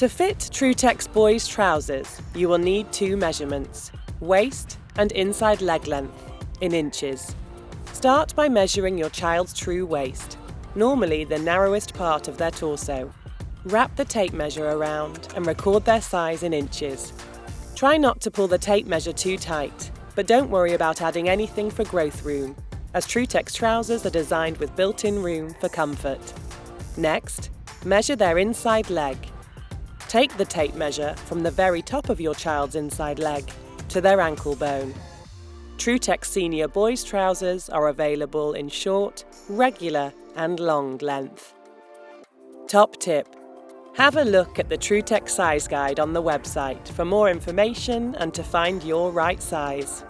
To fit Trutex boys' trousers, you will need two measurements, waist and inside leg length, in inches. Start by measuring your child's true waist, normally the narrowest part of their torso. Wrap the tape measure around and record their size in inches. Try not to pull the tape measure too tight, but don't worry about adding anything for growth room, as Trutex trousers are designed with built-in room for comfort. Next, measure their inside leg. Take the tape measure from the very top of your child's inside leg to their ankle bone. Trutex Senior boys' trousers are available in short, regular and long length. Top tip: have a look at the Trutex size guide on the website for more information and to find your right size.